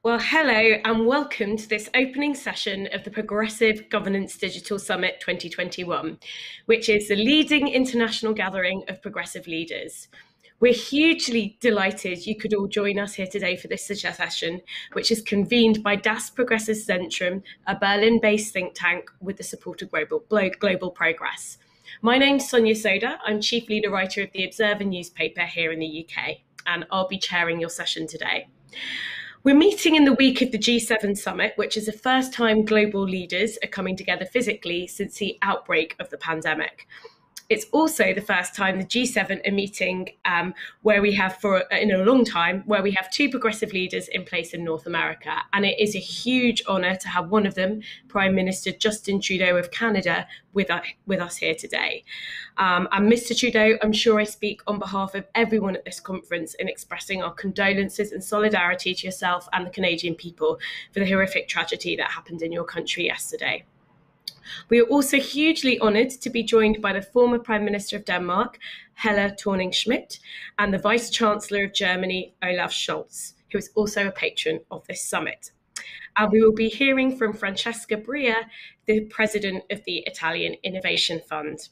Well, hello and welcome to this opening session of the Progressive Governance Digital Summit 2021, which is the leading international gathering of progressive leaders. We're hugely delighted you could all join us here today for this session, which is convened by Das Progressive Zentrum, a Berlin-based think tank with the support of Global Progress. My name's Sonia Sodha. I'm Chief Leader Writer of the Observer newspaper here in the UK, and I'll be chairing your session today. We're meeting in the week of the G7 summit, which is the first time global leaders are coming together physically since the outbreak of the pandemic. It's also the first time the G7 are meeting where we have, in a long time, where we have two progressive leaders in place in North America. And it is a huge honour to have one of them, Prime Minister Justin Trudeau of Canada, with us here today. And Mr. Trudeau, I'm sure I speak on behalf of everyone at this conference in expressing our condolences and solidarity to yourself and the Canadian people for the horrific tragedy that happened in your country yesterday. We are also hugely honoured to be joined by the former Prime Minister of Denmark, Helle Thorning-Schmidt, and the Vice-Chancellor of Germany, Olaf Scholz, who is also a patron of this summit. And we will be hearing from Francesca Bria, the President of the Italian Innovation Fund.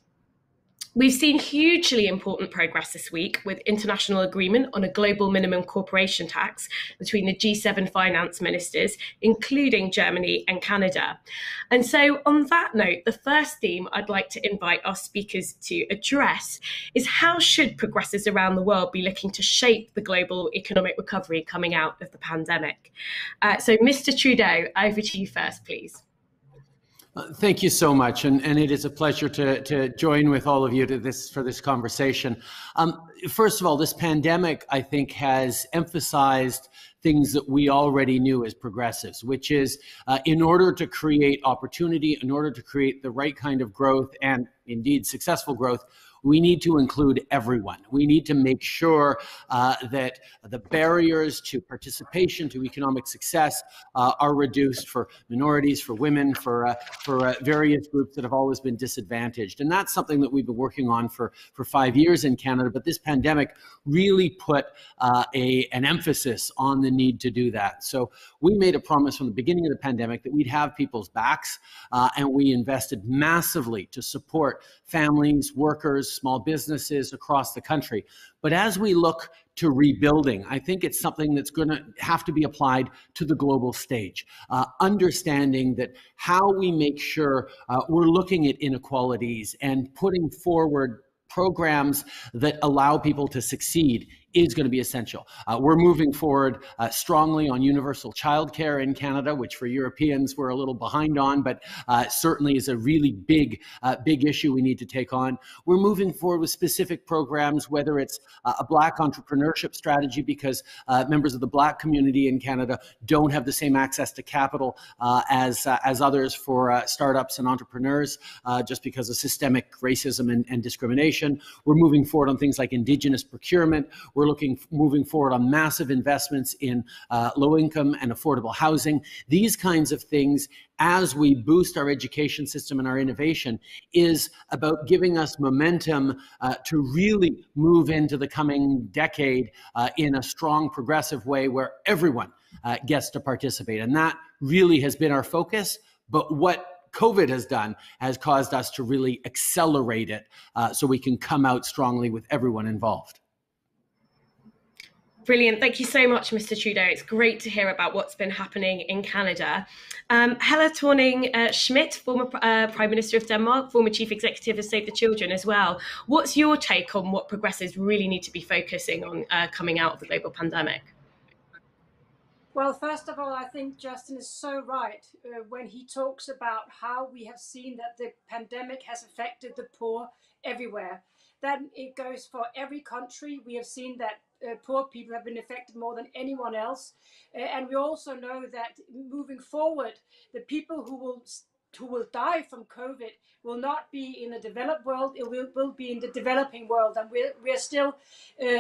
We've seen hugely important progress this week with international agreement on a global minimum corporation tax between the G7 finance ministers, including Germany and Canada. And so on that note, the first theme I'd like to invite our speakers to address is how should progressives around the world be looking to shape the global economic recovery coming out of the pandemic? So Mr. Trudeau, over to you first, please. Thank you so much, and it is a pleasure to join with all of you for this conversation. First of all, this pandemic, I think, has emphasized things that we already knew as progressives, which is in order to create opportunity, in order to create the right kind of growth and indeed successful growth, we need to include everyone. We need to make sure that the barriers to participation, to economic success are reduced for minorities, for women, for various groups that have always been disadvantaged. And that's something that we've been working on for 5 years in Canada, but this pandemic really put an emphasis on the need to do that. So we made a promise from the beginning of the pandemic that we'd have people's backs, and we invested massively to support families, workers, small businesses across the country. But as we look to rebuilding, I think it's something that's going to have to be applied to the global stage. Understanding that how we make sure we're looking at inequalities and putting forward programs that allow people to succeed is going to be essential. We're moving forward strongly on universal childcare in Canada, which for Europeans we're a little behind on, but certainly is a really big issue we need to take on. We're moving forward with specific programs, whether it's a Black entrepreneurship strategy, because members of the Black community in Canada don't have the same access to capital as others for startups and entrepreneurs, just because of systemic racism and discrimination. We're moving forward on things like Indigenous procurement. We're moving forward on massive investments in low-income and affordable housing. These kinds of things, as we boost our education system and our innovation, is about giving us momentum to really move into the coming decade in a strong, progressive way where everyone gets to participate. And that really has been our focus. But what COVID has done has caused us to really accelerate it so we can come out strongly with everyone involved. Brilliant. Thank you so much, Mr. Trudeau. It's great to hear about what's been happening in Canada. Helle Thorning-Schmidt, former Prime Minister of Denmark, former Chief Executive of Save the Children as well. What's your take on what progressives really need to be focusing on coming out of the global pandemic? Well, first of all, I think Justin is so right when he talks about how we have seen that the pandemic has affected the poor everywhere. That it goes for every country. We have seen that poor people have been affected more than anyone else. And we also know that moving forward, the people who will die from COVID will not be in the developed world, it will be in the developing world. And we're still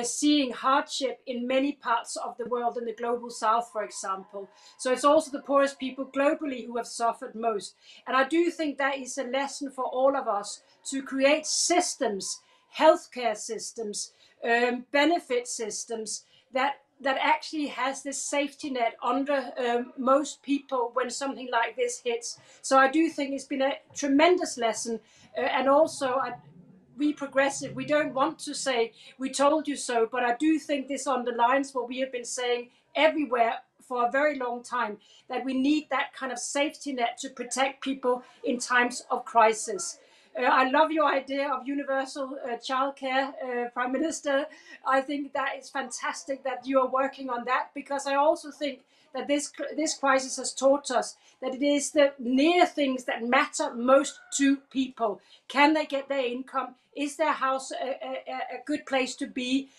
seeing hardship in many parts of the world, in the global south, for example. So it's also the poorest people globally who have suffered most. And I do think that is a lesson for all of us to create systems, healthcare systems, benefit systems that that actually has this safety net under most people when something like this hits. So I do think it's been a tremendous lesson. And also, we progressive, we don't want to say we told you so, but I do think this underlines what we have been saying everywhere for a very long time, that we need that kind of safety net to protect people in times of crisis. I love your idea of universal childcare, Prime Minister. I think that is fantastic that you are working on that, because I also think that this crisis has taught us that it is the near things that matter most to people. Can they get their income? Is their house a good place to be?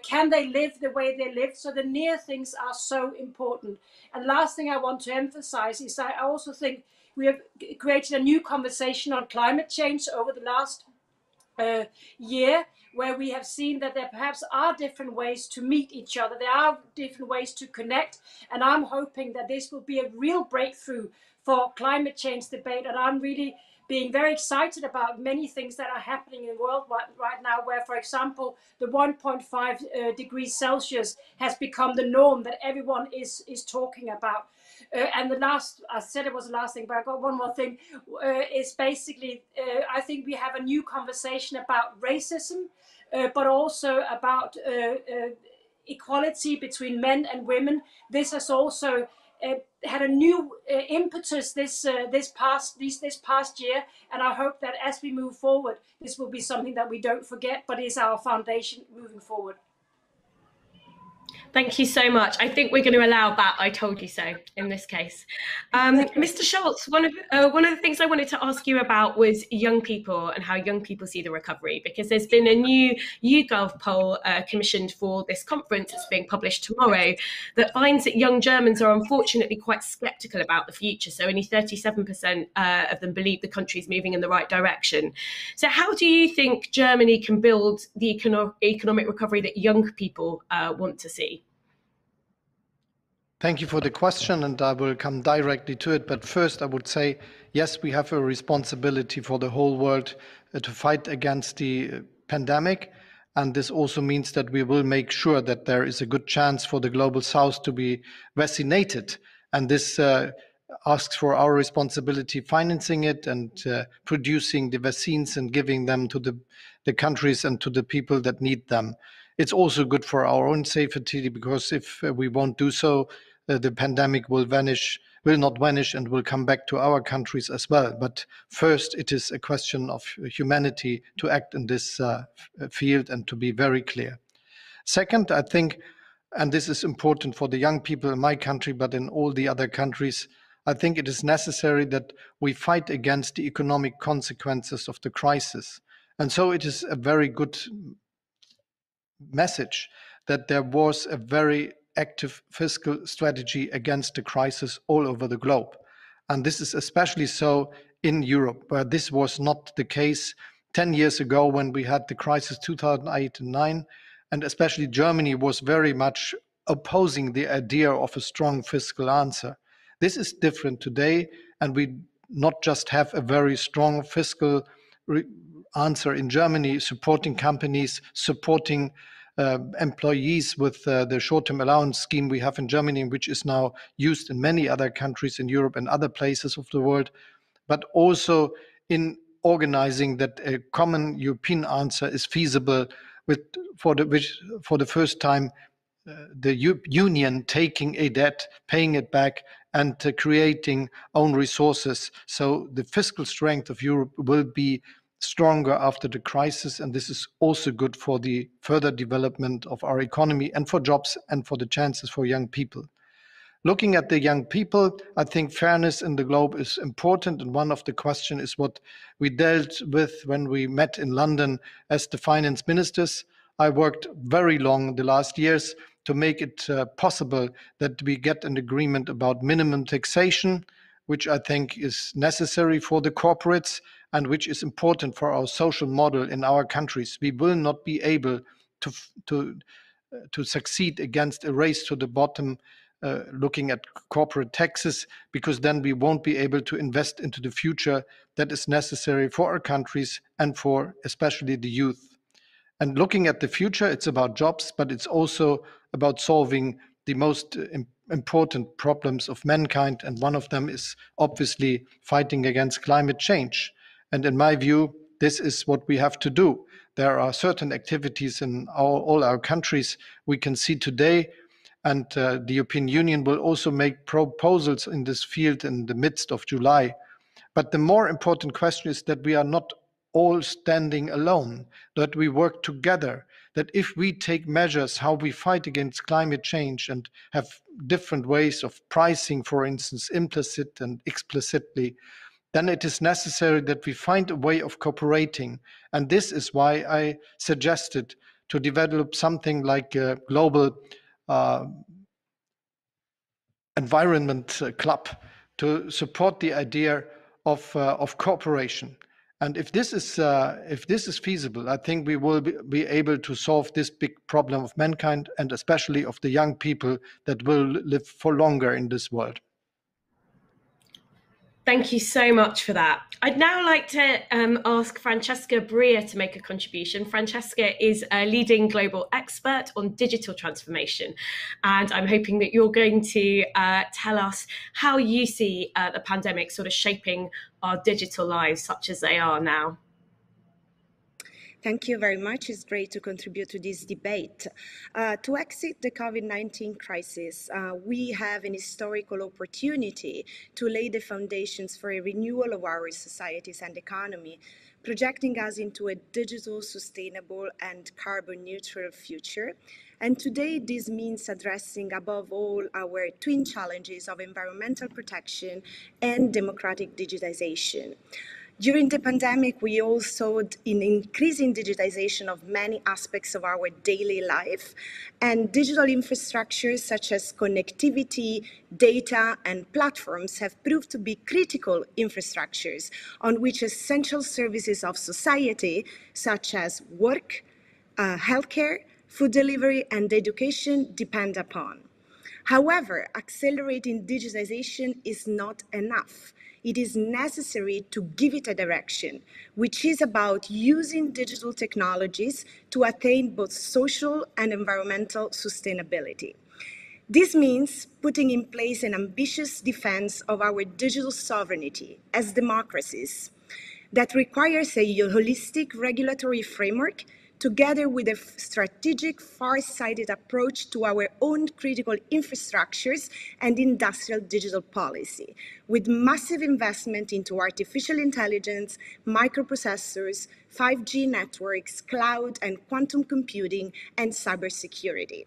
Can they live the way they live? So the near things are so important. And last thing I want to emphasize is I also think we have created a new conversation on climate change over the last year, where we have seen that there perhaps are different ways to meet each other. There are different ways to connect. And I'm hoping that this will be a real breakthrough for climate change debate. And I'm really being very excited about many things that are happening in the world right now, where, for example, the 1.5 degrees Celsius has become the norm that everyone is talking about. And the last, I said it was the last thing, but I got one more thing, is basically, I think we have a new conversation about racism, but also about equality between men and women. This has also had a new impetus this past year, and I hope that as we move forward, this will be something that we don't forget, but is our foundation moving forward. Thank you so much. I think we're going to allow that "I told you so" in this case. Mr. Scholz, one of the things I wanted to ask you about was young people and how young people see the recovery, because there's been a new YouGov poll commissioned for this conference that's being published tomorrow that finds that young Germans are unfortunately quite sceptical about the future. So only 37% of them believe the country is moving in the right direction. So how do you think Germany can build the economic recovery that young people want to see? Thank you for the question, and I will come directly to it. But first, I would say, yes, we have a responsibility for the whole world to fight against the pandemic. And this also means that we will make sure that there is a good chance for the global south to be vaccinated. And this asks for our responsibility financing it and producing the vaccines and giving them to the countries and to the people that need them. It's also good for our own safety, because if we won't do so, the pandemic will not vanish and will come back to our countries as well. But first, it is a question of humanity to act in this field and to be very clear. Second, I think, and this is important for the young people in my country, but in all the other countries, I think it is necessary that we fight against the economic consequences of the crisis. And so it is a very good message that there was a very active fiscal strategy against the crisis all over the globe. And this is especially so in Europe, where this was not the case 10 years ago when we had the crisis 2008 and 2009, and especially Germany was very much opposing the idea of a strong fiscal answer. This is different today, and we not just have a very strong fiscal answer in Germany, supporting companies, supporting employees with the short-term allowance scheme we have in Germany, which is now used in many other countries in Europe and other places of the world, but also in organizing that a common European answer is feasible for the first time the union taking a debt, paying it back, and creating own resources. So the fiscal strength of Europe will be stronger after the crisis, and this is also good for the further development of our economy and for jobs and for the chances for young people. Looking at the young people, I think fairness in the globe is important, and one of the questions is what we dealt with when we met in London as the finance ministers. I worked very long the last years to make it possible that we get an agreement about minimum taxation, which I think is necessary for the corporates and which is important for our social model in our countries. We will not be able to succeed against a race to the bottom looking at corporate taxes, because then we won't be able to invest into the future that is necessary for our countries and for especially the youth. And looking at the future, it's about jobs, but it's also about solving the most important problems of mankind. And one of them is obviously fighting against climate change. And in my view, this is what we have to do. There are certain activities in all our countries we can see today. And the European Union will also make proposals in this field in the midst of July. But the more important question is that we are not all standing alone, that we work together, that if we take measures how we fight against climate change and have different ways of pricing, for instance, implicit and explicitly, then it is necessary that we find a way of cooperating. And this is why I suggested to develop something like a global environment club to support the idea of cooperation. And if this is feasible, I think we will be able to solve this big problem of mankind, and especially of the young people that will live for longer in this world. Thank you so much for that. I'd now like to ask Francesca Bria to make a contribution. Francesca is a leading global expert on digital transformation, and I'm hoping that you're going to tell us how you see the pandemic sort of shaping our digital lives, such as they are now. Thank you very much. It's great to contribute to this debate. To exit the COVID-19 crisis, we have an historical opportunity to lay the foundations for a renewal of our societies and economy, projecting us into a digital, sustainable, and carbon neutral future. And today, this means addressing, above all, our twin challenges of environmental protection and democratic digitization. During the pandemic, we all saw an increasing digitization of many aspects of our daily life, and digital infrastructures such as connectivity, data, and platforms have proved to be critical infrastructures on which essential services of society, such as work, healthcare, food delivery, and education depend upon. However, accelerating digitization is not enough. It is necessary to give it a direction, which is about using digital technologies to attain both social and environmental sustainability. This means putting in place an ambitious defense of our digital sovereignty as democracies that requires a holistic regulatory framework together with a strategic, far-sighted approach to our own critical infrastructures and industrial digital policy, with massive investment into artificial intelligence, microprocessors, 5G networks, cloud and quantum computing, and cybersecurity.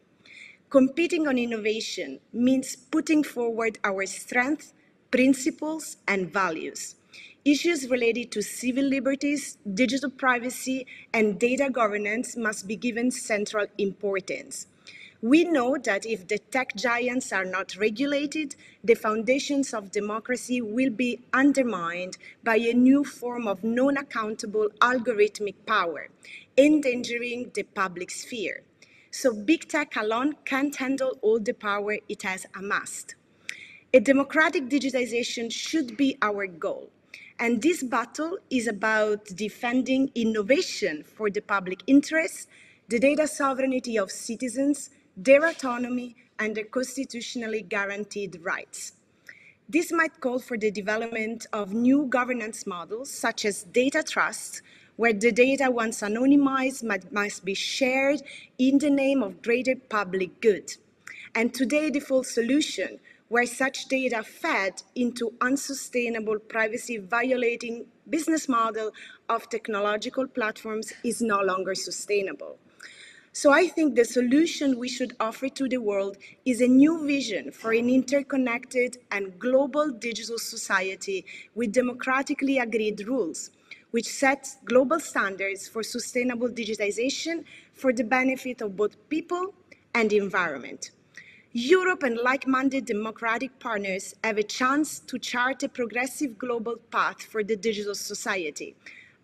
Competing on innovation means putting forward our strengths, principles, and values. Issues related to civil liberties, digital privacy, and data governance must be given central importance. We know that if the tech giants are not regulated, the foundations of democracy will be undermined by a new form of non-accountable algorithmic power, endangering the public sphere. So big tech alone can't handle all the power it has amassed. A democratic digitization should be our goal. And this battle is about defending innovation for the public interest, the data sovereignty of citizens, their autonomy, and their constitutionally guaranteed rights. This might call for the development of new governance models, such as data trust, where the data, once anonymized, must be shared in the name of greater public good. And today, the full solution, where such data fed into unsustainable privacy-violating business model of technological platforms is no longer sustainable. So I think the solution we should offer to the world is a new vision for an interconnected and global digital society with democratically agreed rules, which sets global standards for sustainable digitization for the benefit of both people and the environment. Europe and like-minded democratic partners have a chance to chart a progressive global path for the digital society,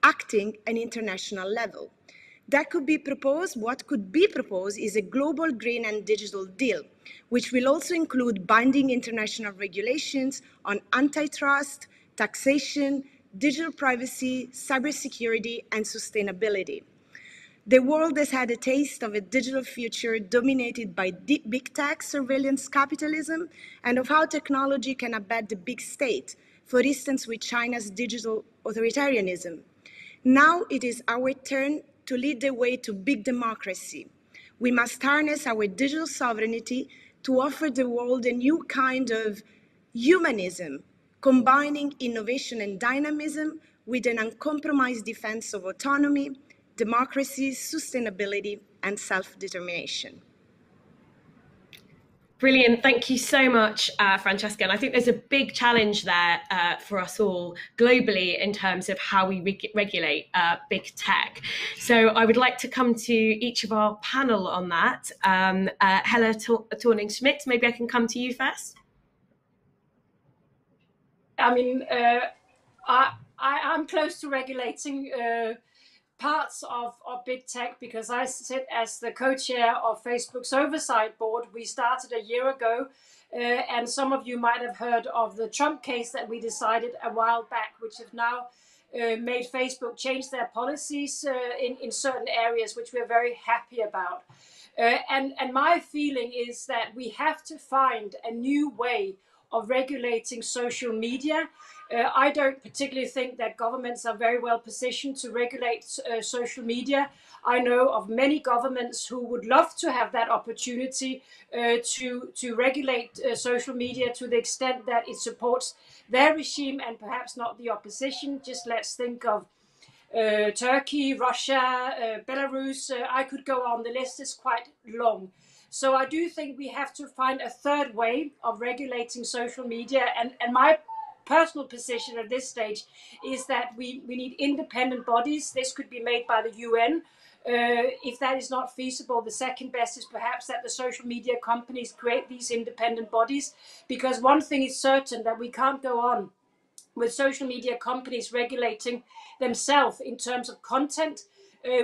acting at an international level. What could be proposed is a global green and digital deal, which will also include binding international regulations on antitrust, taxation, digital privacy, cybersecurity, and sustainability. The world has had a taste of a digital future dominated by big tech, surveillance capitalism, and of how technology can abet the big state, for instance with China's digital authoritarianism. Now it is our turn to lead the way to big democracy. We must harness our digital sovereignty to offer the world a new kind of humanism, combining innovation and dynamism with an uncompromised defense of autonomy, democracy, sustainability, and self-determination. Brilliant. Thank you so much, Francesca. And I think there's a big challenge there for us all globally in terms of how we regulate big tech. So I would like to come to each of our panel on that. Helle Thorning-Schmidt, maybe I can come to you first. I mean, I'm close to regulating parts of big tech because I sit as the co-chair of Facebook's oversight board. We started a year ago, and some of you might have heard of the Trump case that we decided a while back, which have now made Facebook change their policies in certain areas, which we're very happy about. And my feeling is that we have to find a new way of regulating social media. I don't particularly think that governments are very well positioned to regulate social media. I know of many governments who would love to have that opportunity to regulate social media to the extent that it supports their regime and perhaps not the opposition. Just let's think of Turkey, Russia, Belarus. I could go on, the list is quite long. So I do think we have to find a third way of regulating social media. And my personal position at this stage is that we need independent bodies. This could be made by the UN. If that is not feasible, the second best is perhaps that the social media companies create these independent bodies. Because one thing is certain, that we can't go on with social media companies regulating themselves in terms of content.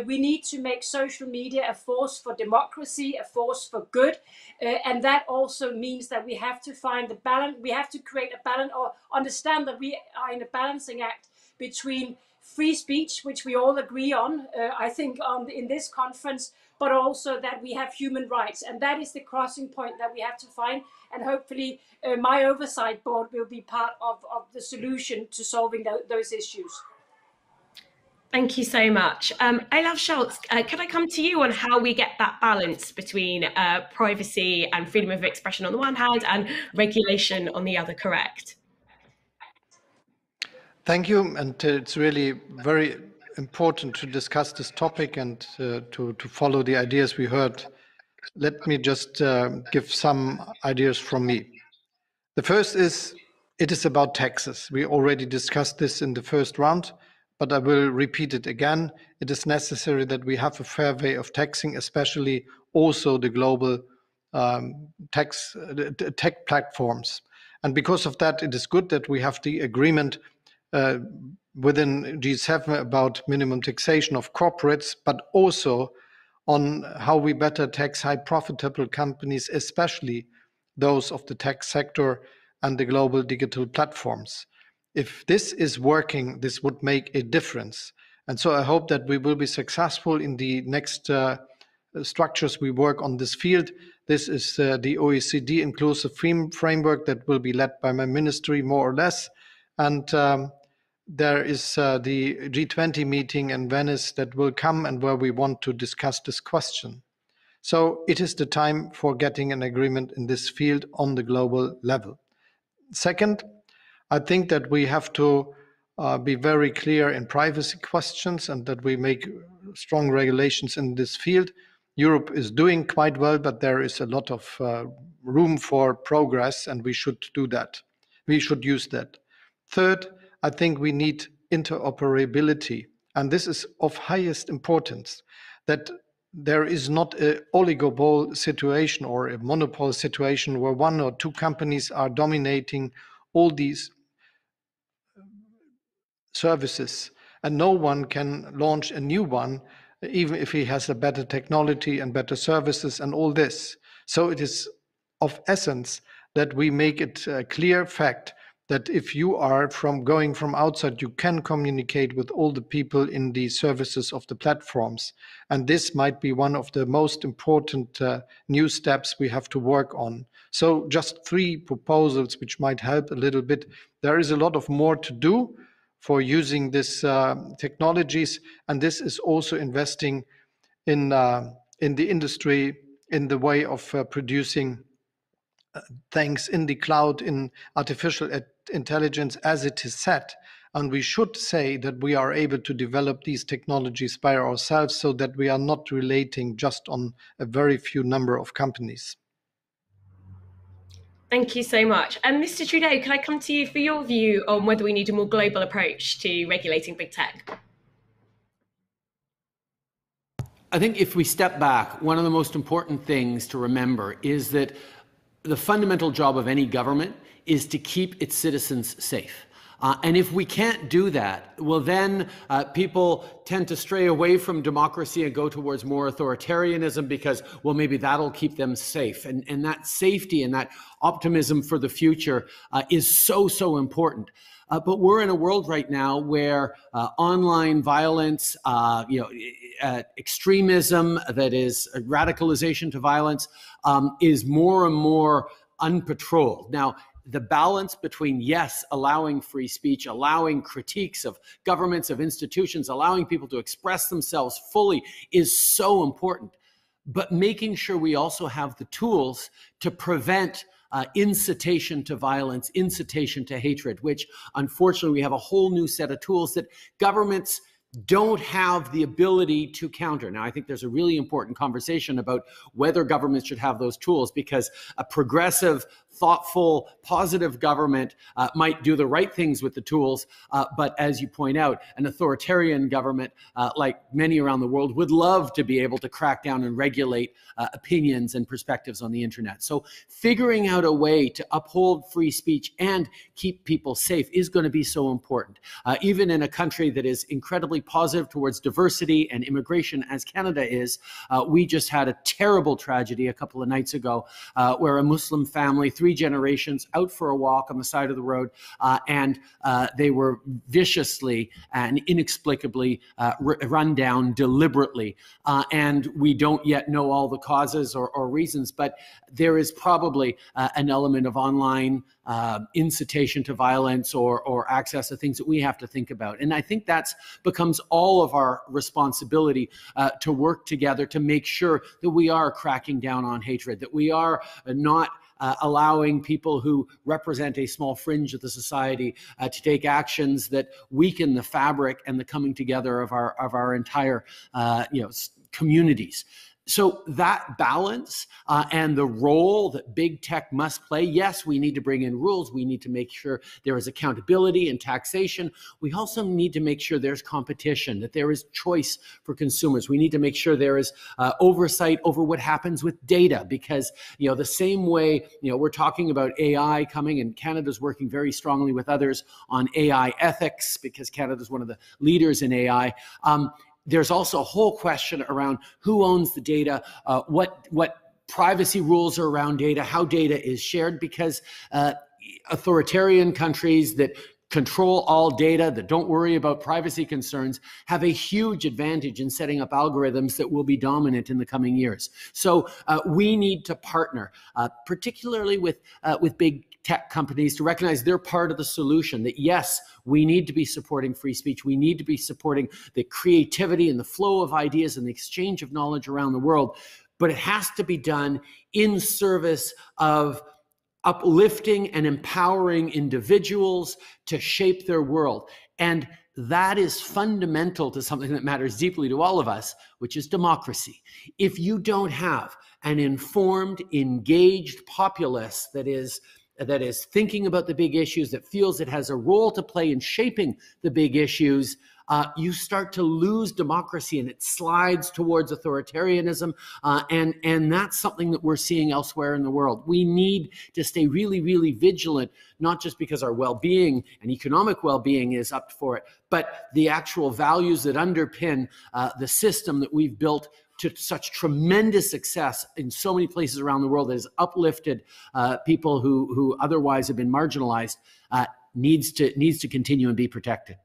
We need to make social media a force for democracy, a force for good. And that also means that we have to find the balance. We have to create a balance, or understand that we are in a balancing act between free speech, which we all agree on, I think, in this conference, but also that we have human rights. And that is the crossing point that we have to find. And hopefully my oversight board will be part of the solution to solving those issues. Thank you so much. Olaf Scholz, can I come to you on how we get that balance between privacy and freedom of expression on the one hand and regulation on the other, correct? Thank you. And it's really very important to discuss this topic and to follow the ideas we heard. Let me just give some ideas from me. The first is, it is about taxes. We already discussed this in the first round, but I will repeat it again. It is necessary that we have a fair way of taxing, especially also the global tech platforms. And because of that, it is good that we have the agreement within G7 about minimum taxation of corporates, but also on how we better tax high profitable companies, especially those of the tech sector and the global digital platforms. If this is working, this would make a difference. And so I hope that we will be successful in the next structures we work on this field. This is the OECD inclusive framework that will be led by my ministry, more or less. And there is the G20 meeting in Venice that will come and where we want to discuss this question. So it is the time for getting an agreement in this field on the global level. Second, I think that we have to be very clear in privacy questions and that we make strong regulations in this field. Europe is doing quite well, but there is a lot of room for progress, and we should do that. We should use that. Third, I think we need interoperability, and this is of highest importance, that there is not an oligopoly situation or a monopoly situation where one or two companies are dominating all these services, and no one can launch a new one, even if he has a better technology and better services and all this. So it is of essence that we make it a clear fact that if you are going from outside, you can communicate with all the people in the services of the platforms. And this might be one of the most important new steps we have to work on. So just 3 proposals which might help a little bit. There is a lot of more to do for using these technologies, and this is also investing in the industry, in the way of producing things in the cloud, in artificial intelligence, as it is said. And we should say that we are able to develop these technologies by ourselves, so that we are not relating just on a very few number of companies. Thank you so much. And Mr. Trudeau, can I come to you for your view on whether we need a more global approach to regulating big tech? I think if we step back, one of the most important things to remember is that the fundamental job of any government is to keep its citizens safe. And if we can't do that, well, then people tend to stray away from democracy and go towards more authoritarianism because, well, maybe that'll keep them safe. And that safety and that optimism for the future is so, so important. But we're in a world right now where online violence, extremism, that is radicalization to violence, is more and more unpatrolled. Now, the balance between, yes, allowing free speech, allowing critiques of governments, of institutions, allowing people to express themselves fully is so important. But making sure we also have the tools to prevent incitation to violence, incitation to hatred, which unfortunately we have a whole new set of tools that governments don't have the ability to counter. Now, I think there's a really important conversation about whether governments should have those tools, because a progressive, thoughtful, positive government might do the right things with the tools. But as you point out, an authoritarian government, like many around the world, would love to be able to crack down and regulate opinions and perspectives on the internet. So figuring out a way to uphold free speech and keep people safe is going to be so important. Even in a country that is incredibly positive towards diversity and immigration, as Canada is, we just had a terrible tragedy a couple of nights ago where a Muslim family, 3 generations, out for a walk on the side of the road, and they were viciously and inexplicably run down deliberately. And we don't yet know all the causes or reasons, but there is probably an element of online incitation to violence or access to things that we have to think about. And I think that's becomes all of our responsibility to work together to make sure that we are cracking down on hatred, that we are not allowing people who represent a small fringe of the society to take actions that weaken the fabric and the coming together of our entire communities. So that balance and the role that big tech must play, yes, we need to bring in rules. We need to make sure there is accountability and taxation. We also need to make sure there's competition, that there is choice for consumers. We need to make sure there is oversight over what happens with data, because, the same way, we're talking about AI coming, and Canada's working very strongly with others on AI ethics, because Canada's one of the leaders in AI. There's also a whole question around who owns the data, what privacy rules are around data, how data is shared, because authoritarian countries that control all data, that don't worry about privacy concerns, have a huge advantage in setting up algorithms that will be dominant in the coming years. So we need to partner, particularly with big tech companies, to recognize they're part of the solution, that yes, we need to be supporting free speech. We need to be supporting the creativity and the flow of ideas and the exchange of knowledge around the world. But it has to be done in service of uplifting and empowering individuals to shape their world. And that is fundamental to something that matters deeply to all of us, which is democracy. If you don't have an informed, engaged populace that is thinking about the big issues, that feels it has a role to play in shaping the big issues, you start to lose democracy and it slides towards authoritarianism. And that's something that we're seeing elsewhere in the world. We need to stay really, really vigilant, not just because our well-being and economic well-being is up for it, but the actual values that underpin the system that we've built to such tremendous success in so many places around the world that has uplifted people who otherwise have been marginalized, needs to continue and be protected.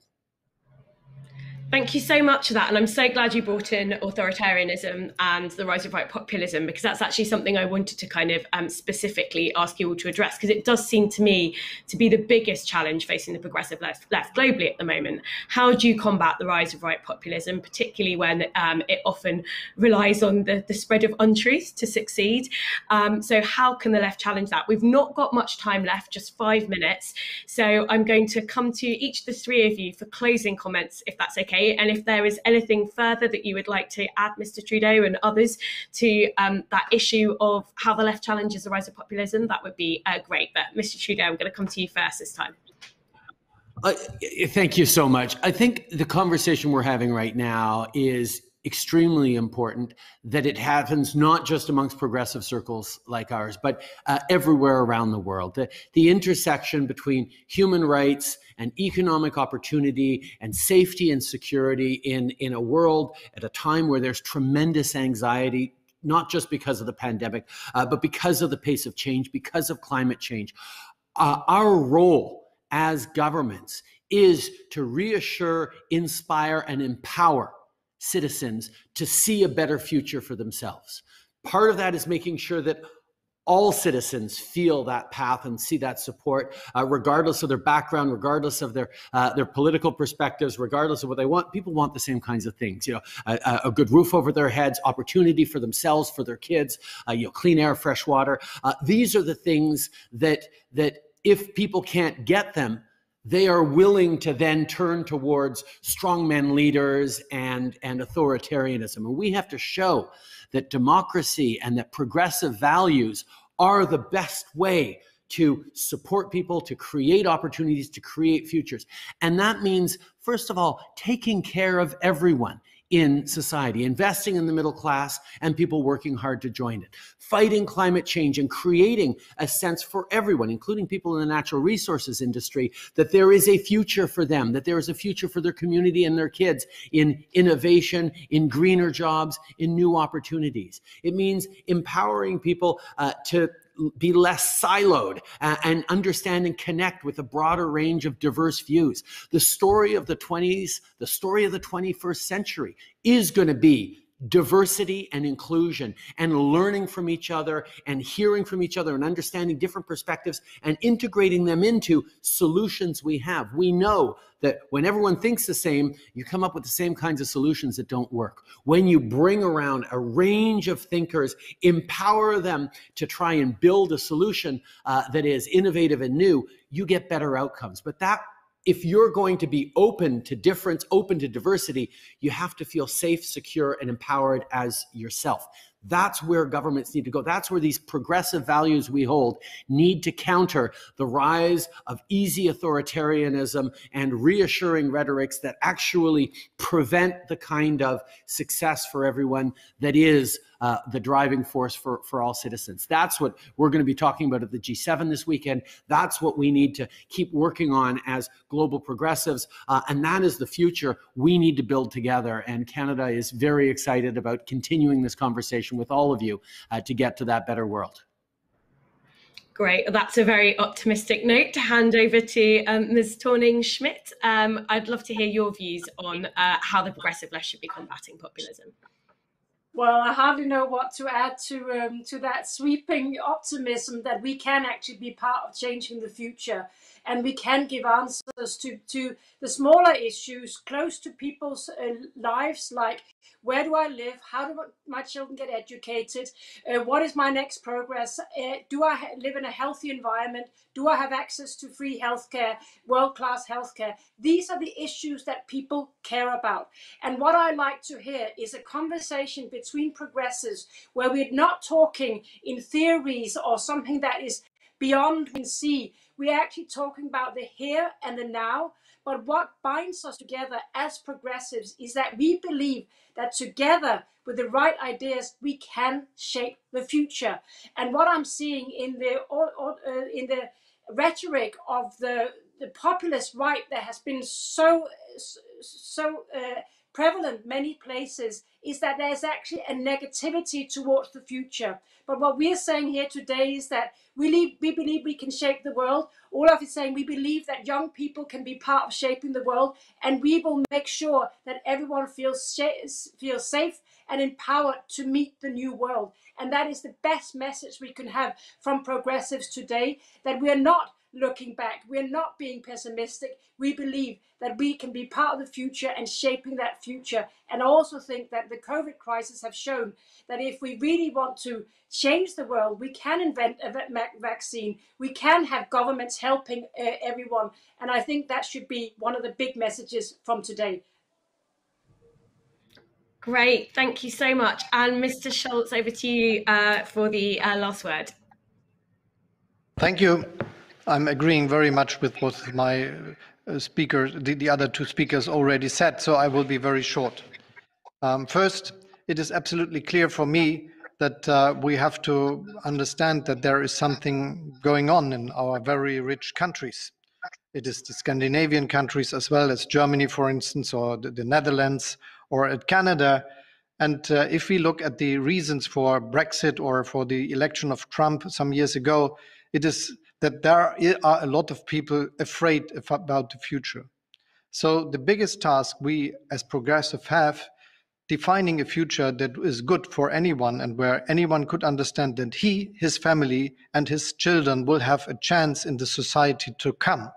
Thank you so much for that. And I'm so glad you brought in authoritarianism and the rise of right populism, because that's actually something I wanted to kind of specifically ask you all to address, because it does seem to me to be the biggest challenge facing the progressive left globally at the moment. How do you combat the rise of right populism, particularly when it often relies on the spread of untruth to succeed? So how can the left challenge that? We've not got much time left, just 5 minutes. So I'm going to come to each of the three of you for closing comments, if that's okay. And if there is anything further that you would like to add, Mr. Trudeau and others, to that issue of how the left challenges the rise of populism, that would be great. But Mr. Trudeau, I'm going to come to you first this time. Thank you so much. I think the conversation we're having right now is extremely important, that it happens not just amongst progressive circles like ours, but everywhere around the world. The intersection between human rights and economic opportunity and safety and security in a world at a time where there's tremendous anxiety, not just because of the pandemic, but because of the pace of change, because of climate change. Our role as governments is to reassure, inspire, and empower citizens to see a better future for themselves. Part of that is making sure that all citizens feel that path and see that support, regardless of their background, regardless of their political perspectives, regardless of what they want. People want the same kinds of things, a good roof over their heads, opportunity for themselves, for their kids, clean air, fresh water. These are the things that if people can't get them, they are willing to then turn towards strongman leaders and authoritarianism. And we have to show that democracy and that progressive values are the best way to support people, to create opportunities, to create futures. And that means, first of all, taking care of everyone in society, investing in the middle class and people working hard to join it, fighting climate change and creating a sense for everyone, including people in the natural resources industry, that there is a future for them, that there is a future for their community and their kids in innovation, in greener jobs, in new opportunities. It means empowering people to be less siloed and understand and connect with a broader range of diverse views. The story of the 20s, the story of the 21st century is going to be diversity and inclusion and learning from each other and hearing from each other and understanding different perspectives and integrating them into solutions we have. We know that when everyone thinks the same, you come up with the same kinds of solutions that don't work. When you bring around a range of thinkers, empower them to try and build a solution that is innovative and new, you get better outcomes. But if you're going to be open to difference, open to diversity, you have to feel safe, secure, and empowered as yourself. That's where governments need to go. That's where these progressive values we hold need to counter the rise of easy authoritarianism and reassuring rhetorics that actually prevent the kind of success for everyone that is the driving force for all citizens. That's what we're going to be talking about at the G7 this weekend. That's what we need to keep working on as global progressives. And that is the future we need to build together. And Canada is very excited about continuing this conversation with all of you to get to that better world. Great. That's a very optimistic note to hand over to Ms. Thorning-Schmidt. I'd love to hear your views on how the progressive left should be combating populism. Well, I hardly know what to add to that sweeping optimism that we can actually be part of changing the future, and we can give answers to the smaller issues close to people's lives, like where do I live? How do my children get educated? What is my next progress? Do I live in a healthy environment? Do I have access to free healthcare, world-class healthcare? These are the issues that people care about. And what I like to hear is a conversation between progressives where we're not talking in theories or something that is beyond we can see. We're actually talking about the here and the now, But what binds us together as progressives is that we believe that together with the right ideas, we can shape the future. And what I'm seeing in the rhetoric of the populist right that has been so prevalent many places is that there's actually a negativity towards the future. But what we're saying here today is that we believe we can shape the world. Olaf is saying we believe that young people can be part of shaping the world, and we will make sure that everyone feels safe and empowered to meet the new world. And that is the best message we can have from progressives today, that we are not looking back, we're not being pessimistic. We believe that we can be part of the future and shaping that future. And I also think that the COVID crisis have shown that if we really want to change the world, we can invent a vaccine, we can have governments helping everyone. And I think that should be one of the big messages from today. Great, thank you so much. And Mr. Scholz, over to you for the last word. Thank you. I'm agreeing very much with what my the other two speakers already said, so I will be very short. First, it is absolutely clear for me that we have to understand that there is something going on in our very rich countries. It is the Scandinavian countries as well as Germany, for instance, or the Netherlands, or at Canada. And if we look at the reasons for Brexit or for the election of Trump some years ago, it is that there are a lot of people afraid about the future. So the biggest task we as progressive have, defining a future that is good for anyone and where anyone could understand that he, his family, and his children will have a chance in the society to come.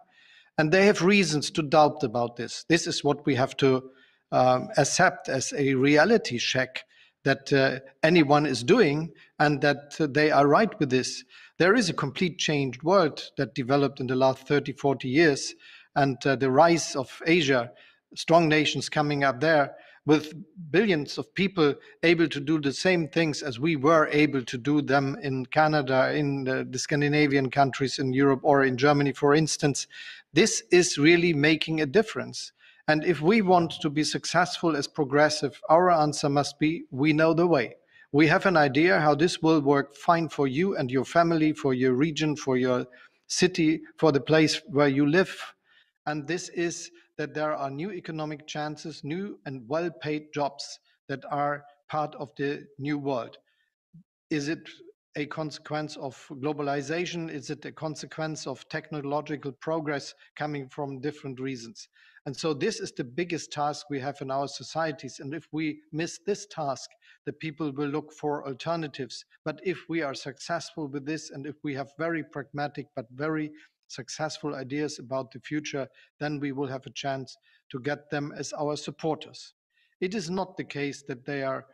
And they have reasons to doubt about this. This is what we have to accept as a reality check that anyone is doing, and that they are right with this. There is a complete changed world that developed in the last 30, 40 years, and the rise of Asia, strong nations coming up there with billions of people able to do the same things as we were able to do them in Canada, in the Scandinavian countries, in Europe, or in Germany, for instance. This is really making a difference. And if we want to be successful as progressive, our answer must be, we know the way. We have an idea how this will work fine for you and your family, for your region, for your city, for the place where you live. And this is that there are new economic chances, new and well-paid jobs that are part of the new world. Is it a consequence of globalization? Is it a consequence of technological progress coming from different reasons? And so this is the biggest task we have in our societies. And if we miss this task, the people will look for alternatives. But if we are successful with this, and if we have very pragmatic but very successful ideas about the future, then we will have a chance to get them as our supporters. It is not the case that they are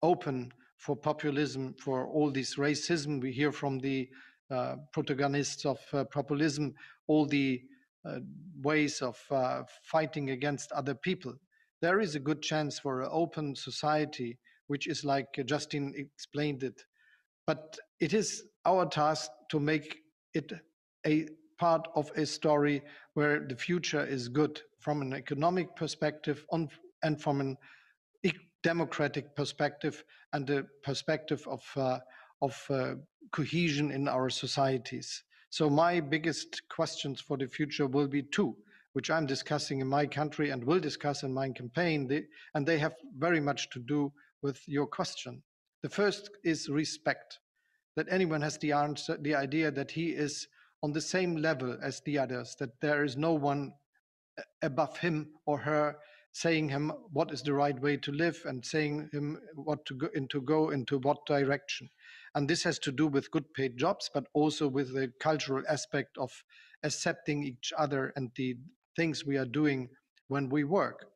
open for populism, for all this racism. We hear from the protagonists of populism, all the ways of fighting against other people. There is a good chance for an open society, which is like Justin explained it. But it is our task to make it a part of a story where the future is good from an economic perspective and from an democratic perspective and the perspective of cohesion in our societies. So my biggest questions for the future will be two, which I'm discussing in my country and will discuss in my campaign, and they have very much to do with your question. The first is respect, that anyone has the answer, the idea that he is on the same level as the others, that there is no one above him or her saying him what is the right way to live and saying him what to go into what direction. And this has to do with good paid jobs, but also with the cultural aspect of accepting each other and the things we are doing when we work.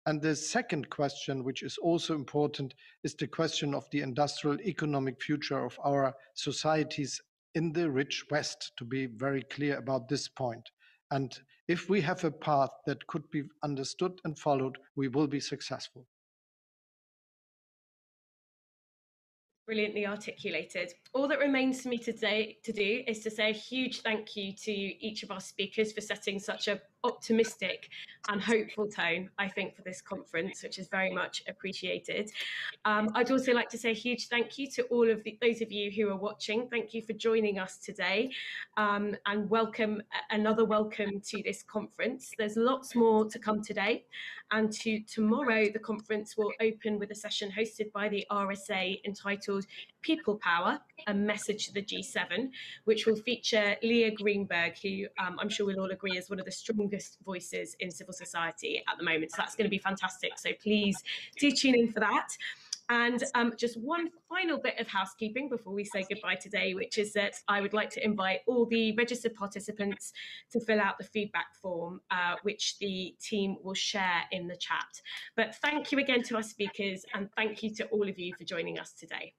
And the second question, which is also important, is the question of the industrial economic future of our societies in the rich West, to be very clear about this point. And if we have a path that could be understood and followed, we will be successful. Brilliantly articulated. All that remains for me today to do is to say a huge thank you to each of our speakers for setting such a optimistic and hopeful tone, I think, for this conference, which is very much appreciated. I'd also like to say a huge thank you to all of those of you who are watching. Thank you for joining us today, and another welcome to this conference. There's lots more to come today, and tomorrow the conference will open with a session hosted by the RSA entitled People Power, a Message to the G7, which will feature Leah Greenberg, who I'm sure we'll all agree is one of the strongest voices in civil society at the moment. So that's going to be fantastic. So please do tune in for that. And just one final bit of housekeeping before we say goodbye today, which is that I would like to invite all the registered participants to fill out the feedback form, which the team will share in the chat. But thank you again to our speakers, and thank you to all of you for joining us today.